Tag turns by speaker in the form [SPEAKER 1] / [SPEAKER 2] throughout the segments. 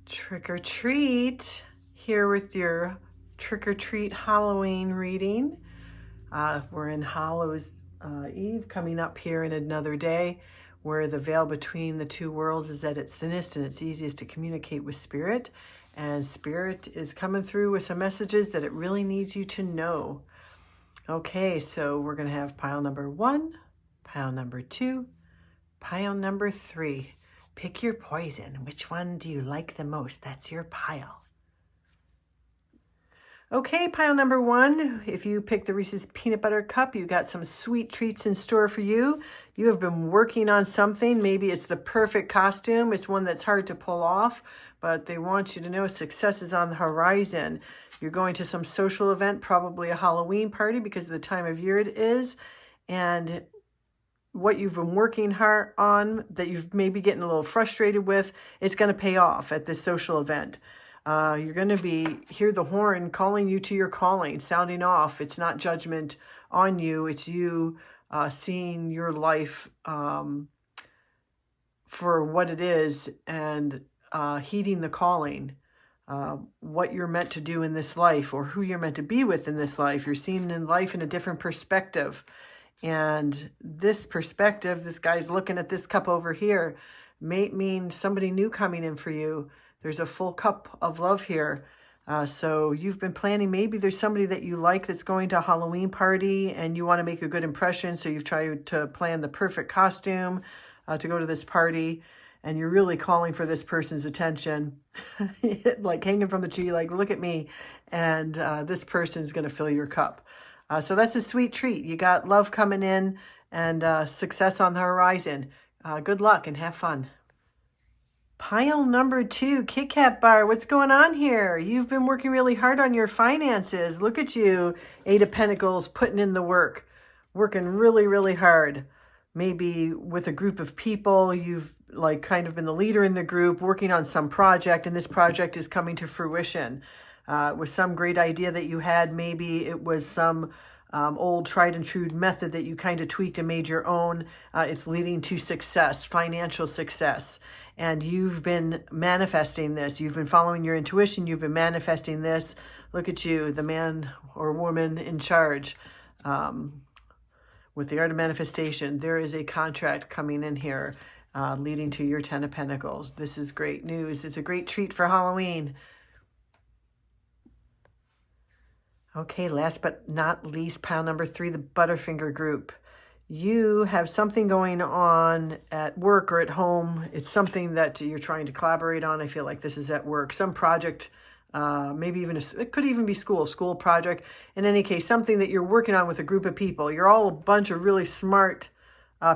[SPEAKER 1] Trick or treat, here with your trick or treat Halloween reading. We're in Hallows Eve, coming up here in another day, where the veil between the two worlds is at its thinnest and it's easiest to communicate with Spirit. And Spirit is coming through with some messages that it really needs you to know. Okay, so we're going to have pile number 1, pile number 2, pile number 3. Pick your poison. Which one do you like the most? That's your pile. Okay, pile number 1. If you pick the Reese's Peanut Butter Cup, you got some sweet treats in store for you. You have been working on something. Maybe it's the perfect costume. It's one that's hard to pull off, but they want you to know success is on the horizon. You're going to some social event, probably a Halloween party because of the time of year it is. And what you've been working hard on that you've maybe getting a little frustrated with, it's going to pay off at this social event. You're going to hear the horn calling you to your calling, sounding off. It's not judgment on you. It's you seeing your life for what it is and heeding the calling, what you're meant to do in this life or who you're meant to be with in this life. You're seeing in life in a different perspective. And this perspective, this guy's looking at this cup over here, may mean somebody new coming in for you. There's a full cup of love here. So you've been planning, maybe there's somebody that you like that's going to a Halloween party and you want to make a good impression. So you've tried to plan the perfect costume to go to this party. And you're really calling for this person's attention, like hanging from the tree, like, look at me. And this person's going to fill your cup. So that's a sweet treat. You got love coming in and success on the horizon. Good luck and have fun. Pile number 2, Kit Kat bar. What's going on here? You've been working really hard on your finances. Look at you, 8 of Pentacles, putting in the work, working really, really hard. Maybe with a group of people, you've like kind of been the leader in the group, working on some project, and this project is coming to fruition. With some great idea that you had. Maybe it was some old tried and true method that you kind of tweaked and made your own. It's leading to success, financial success. And you've been manifesting this. You've been following your intuition. You've been manifesting this. Look at you, the man or woman in charge. With the art of manifestation, there is a contract coming in here leading to your 10 of Pentacles. This is great news. It's a great treat for Halloween. Okay, last but not least, pile number 3, the Butterfinger group. You have something going on at work or at home. It's something that you're trying to collaborate on. I feel like this is at work. Some project, maybe even it could even be school project. In any case, something that you're working on with a group of people. You're all a bunch of really smart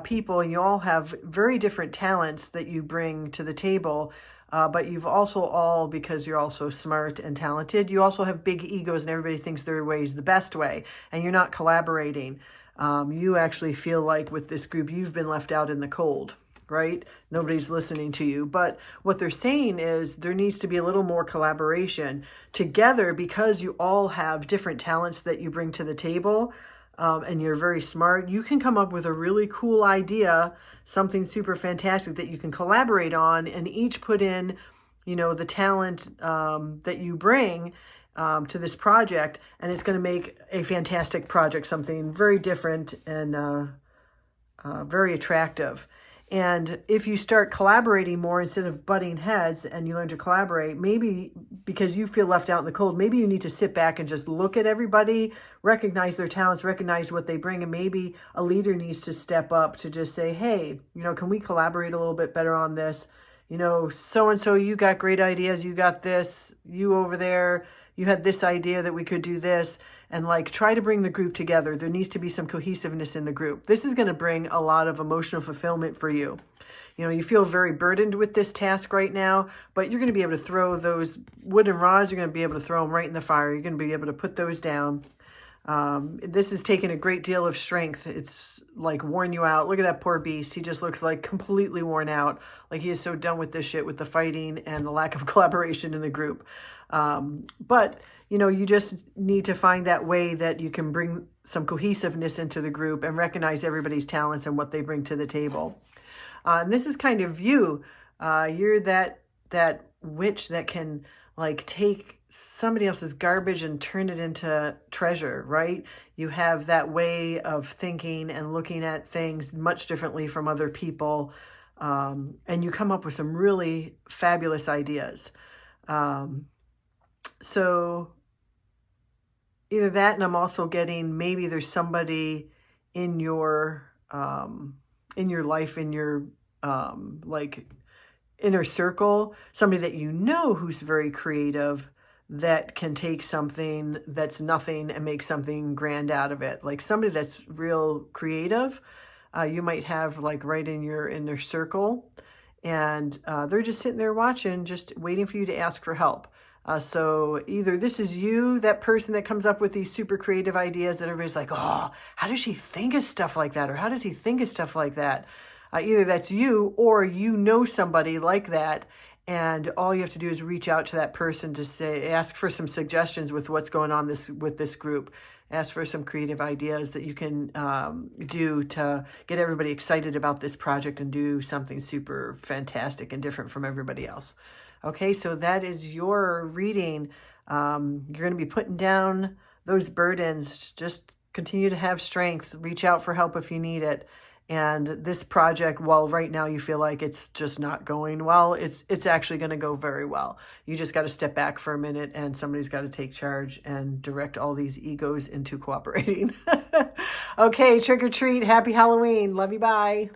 [SPEAKER 1] people, and you all have very different talents that you bring to the table. But you've also all, because you're also smart and talented, you also have big egos and everybody thinks their way is the best way and you're not collaborating. You actually feel like with this group, you've been left out in the cold, right? Nobody's listening to you. But what they're saying is there needs to be a little more collaboration together because you all have different talents that you bring to the table. And you're very smart, you can come up with a really cool idea, something super fantastic that you can collaborate on and each put in, the talent that you bring to this project. And it's going to make a fantastic project, something very different and very attractive. And if you start collaborating more instead of butting heads and you learn to collaborate, maybe because you feel left out in the cold, maybe you need to sit back and just look at everybody, recognize their talents, recognize what they bring. And maybe a leader needs to step up to just say, hey, can we collaborate a little bit better on this? So-and-so, you got great ideas. You got this, you over there, you had this idea that we could do this. And try to bring the group together. There needs to be some cohesiveness in the group. This is going to bring a lot of emotional fulfillment for you. You feel very burdened with this task right now, but you're going to be able to throw those wooden rods. You're going to be able to throw them right in the fire. You're going to be able to put those down. This has taken a great deal of strength. It's worn you out. Look at that poor beast. He just looks like completely worn out. Like he is so done with this shit, with the fighting and the lack of collaboration in the group. But you just need to find that way that you can bring some cohesiveness into the group and recognize everybody's talents and what they bring to the table. And this is kind of you. You're that witch that can like take somebody else's garbage and turn it into treasure, right? You have that way of thinking and looking at things much differently from other people. And you come up with some really fabulous ideas. So either that, and I'm also getting maybe there's somebody in your life, in your like inner circle, somebody that you know who's very creative, that can take something that's nothing and make something grand out of it. Like somebody that's real creative, you might have like right in your inner circle, and they're just sitting there watching, just waiting for you to ask for help. So either this is you, that person that comes up with these super creative ideas that everybody's like, oh, how does she think of stuff like that? Or how does he think of stuff like that? Either that's you, or you know somebody like that, and all you have to do is reach out to that person to say, ask for some suggestions with what's going on with this group. Ask for some creative ideas that you can do to get everybody excited about this project and do something super fantastic and different from everybody else. Okay, so that is your reading. You're going to be putting down those burdens. Just continue to have strength. Reach out for help if you need it. And this project, while right now you feel like it's just not going well, it's actually going to go very well. You just got to step back for a minute, and somebody's got to take charge and direct all these egos into cooperating. Okay, trick or treat. Happy Halloween. Love you. Bye.